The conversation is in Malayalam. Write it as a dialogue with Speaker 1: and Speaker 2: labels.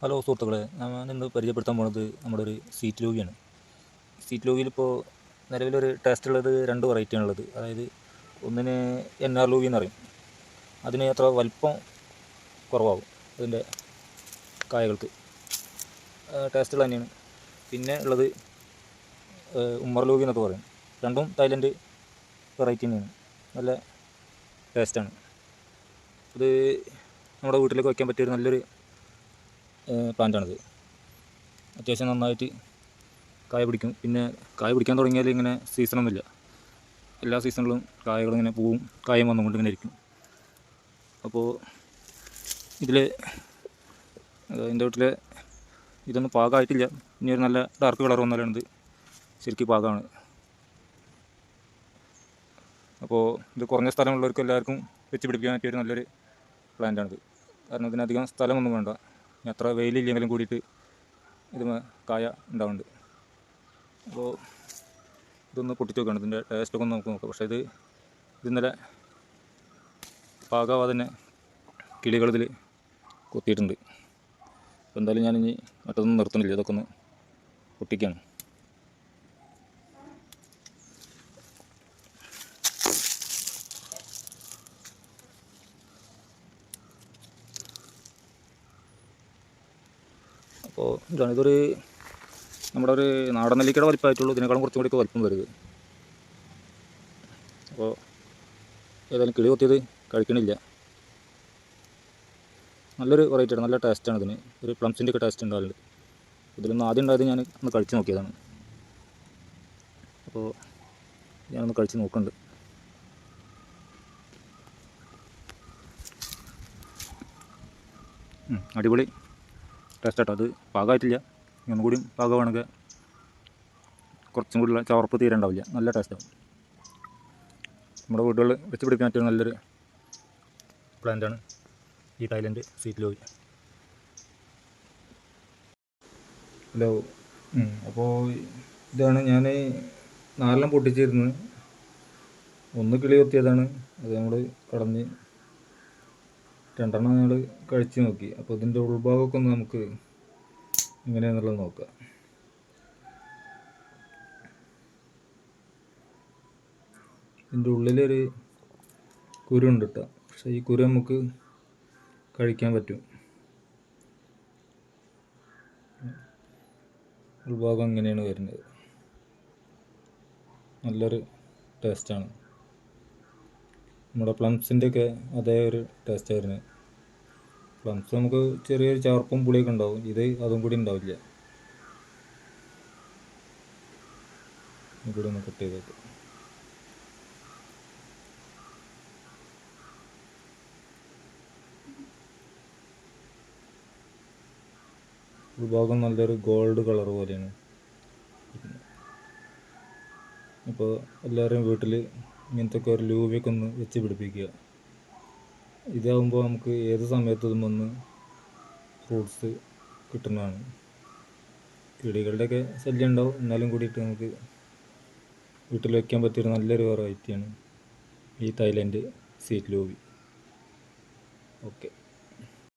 Speaker 1: ഹലോ സുഹൃത്തുക്കളെ, ഞാൻ ഇന്ന് പരിചയപ്പെടുത്താൻ പോണത് നമ്മുടെ ഒരു സീറ്റ് ലോഗിയാണ്. സീറ്റ് ലോഗിയിലിപ്പോൾ നിലവിലൊരു ടേസ്റ്റ് ഉള്ളത് 2 വെറൈറ്റിയാണുള്ളത്. അതായത് ഒന്നിന് NR ലോഗി എന്ന് പറയും. അതിന് അത്ര വലിപ്പം കുറവാകും അതിൻ്റെ കായകൾക്ക്, ടേസ്റ്റുള്ള തന്നെയാണ്. പിന്നെ ഉള്ളത് ഉമ്മർ ലോഗി എന്നൊക്കെ പറയും. രണ്ടും തായ്ലൻഡ് വെറൈറ്റി തന്നെയാണ്, നല്ല ടേസ്റ്റാണ്. ഇത് നമ്മുടെ വീട്ടിലേക്ക് വയ്ക്കാൻ പറ്റിയൊരു നല്ലൊരു പ്ലാന്റാണിത്. അത്യാവശ്യം നന്നായിട്ട് കായ പിടിക്കും. പിന്നെ കായ പിടിക്കാൻ തുടങ്ങിയാൽ ഇങ്ങനെ സീസണൊന്നുമില്ല, എല്ലാ സീസണിലും കായകളും ഇങ്ങനെ പൂവും കായും വന്നുകൊണ്ട് ഇങ്ങനെ ഇരിക്കും. അപ്പോൾ ഇതിൽ എൻ്റെ വീട്ടിൽ ഇതൊന്നും പാകമായിട്ടില്ല. ഇനി ഒരു നല്ല ഡാർക്ക് കളർ വന്നാലാണ് ഇത് ശരിക്കും പാകമാണ്. അപ്പോൾ ഇത് കുറഞ്ഞ സ്ഥലമുള്ളവർക്ക് എല്ലാവർക്കും വെച്ച് പിടിപ്പിക്കാൻ പറ്റിയൊരു നല്ലൊരു പ്ലാന്റാണിത്. കാരണം ഇതിനധികം സ്ഥലമൊന്നും വേണ്ട, അത്ര വെയിലില്ലെങ്കിലും കൂടിയിട്ട് ഇത് കായ ഉണ്ടാവുന്നുണ്ട്. അപ്പോൾ ഇതൊന്ന് പൊട്ടിച്ച് നോക്കണം, ഇതിൻ്റെ ടേസ്റ്റൊക്കെ ഒന്ന് നമുക്ക് നോക്കാം. പക്ഷേ ഇത് ഇന്നലെ പാകാവാതെ തന്നെ കിളികളിതിൽ കൊത്തിയിട്ടുണ്ട്. അപ്പോൾ എന്തായാലും ഞാനിനി മറ്റൊന്നും നിർത്തുന്നില്ല, ഇതൊക്കെ ഒന്ന് പൊട്ടിക്കുകയാണ്. അപ്പോൾ ഇതൊരു നമ്മുടെ ഒരു നാടൻ നെല്ലിക്കയുടെ വലിപ്പമായിട്ടുള്ളൂ, ഇതിനേക്കാളും കുറച്ചും കൂടിയൊക്കെ വലിപ്പം വരുത്. അപ്പോൾ ഏതായാലും കിളി കൊത്തിയത് കഴിക്കണില്ല. നല്ലൊരു വെറൈറ്റിയാണ്, നല്ല ടേസ്റ്റാണ് ഇതിന്. ഒരു പ്ലംസിൻ്റെ ഒക്കെ ടേസ്റ്റ് ഉണ്ടാവുന്നുണ്ട്. ഇതിലൊന്നും ആദ്യം ഉണ്ടായത് ഞാൻ ഒന്ന് കഴിച്ച് നോക്കിയതാണ്. അപ്പോൾ ഞാനൊന്ന് കഴിച്ച് നോക്കുന്നുണ്ട്. അടിപൊളി ടേസ്റ്റാട്ടോ. അത് പാകമായിട്ടില്ല, ഒന്നും കൂടിയും പാകമാണെങ്കിൽ കുറച്ചും കൂടി ചവർപ്പ് തീരെ ഉണ്ടാവില്ല, നല്ല ടേസ്റ്റാവും. നമ്മുടെ വീടുകളിൽ വെച്ച് പിടിക്കാൻ പറ്റിയ നല്ലൊരു പ്ലാന്റാണ് ഈ തായ്ലൻഡ് സീറ്റ് ലോഗി. ഹലോ, അപ്പോൾ ഇതാണ് ഞാൻ 4 പൊട്ടിച്ചിരുന്നത്. ഒന്ന് കിളി കൊത്തിയതാണ്, അത് നമ്മൾ കടഞ്ഞ് 2 ഞങ്ങൾ കഴിച്ച് നോക്കി. അപ്പോൾ ഇതിൻ്റെ ഉൾഭാഗമൊക്കെ ഒന്ന് നമുക്ക് എങ്ങനെയാണെന്നുള്ളത് നോക്കാം. ഇതിൻ്റെ ഉള്ളിലൊരു കുരു ഉണ്ട് കേട്ടോ, പക്ഷേ ഈ കുരു നമുക്ക് കഴിക്കാൻ പറ്റും. ഉൾഭാഗം ഇങ്ങനെയാണ് വരുന്നത്, നല്ലൊരു ടേസ്റ്റാണ്. നമ്മുടെ പ്ലംസിൻ്റെയൊക്കെ അതേ ഒരു ടേസ്റ്റ് വരുന്നത്. പ്ലംസ് നമുക്ക് ചെറിയൊരു ചവർപ്പും പുളിയൊക്കെ ഉണ്ടാവും, ഇത് അതും കൂടി ഉണ്ടാവില്ല. ഇവിടെ ഒന്ന് കട്ട് ചെയ്തേക്ക്. ഉൾഭാഗം നല്ലൊരു ഗോൾഡ് കളർ പോലെയാണ്. അപ്പോൾ എല്ലാവരും വീട്ടിൽ ഇങ്ങനത്തെ ഒരു ലൂവിയൊക്കെ ഒന്ന് വെച്ച് പിടിപ്പിക്കുക. ഇതാകുമ്പോൾ നമുക്ക് ഏത് സമയത്തും വന്ന് ഫ്രൂട്ട്സ് കിട്ടുന്നതാണ്. കിളികളുടെയൊക്കെ ശല്യം ഉണ്ടാവും, എന്നാലും കൂടിയിട്ട് നമുക്ക് വീട്ടിൽ വയ്ക്കാൻ പറ്റിയൊരു നല്ലൊരു വെറൈറ്റിയാണ് ഈ തായ്ലൻഡ് സീറ്റ് ലോബി. ഓക്കെ.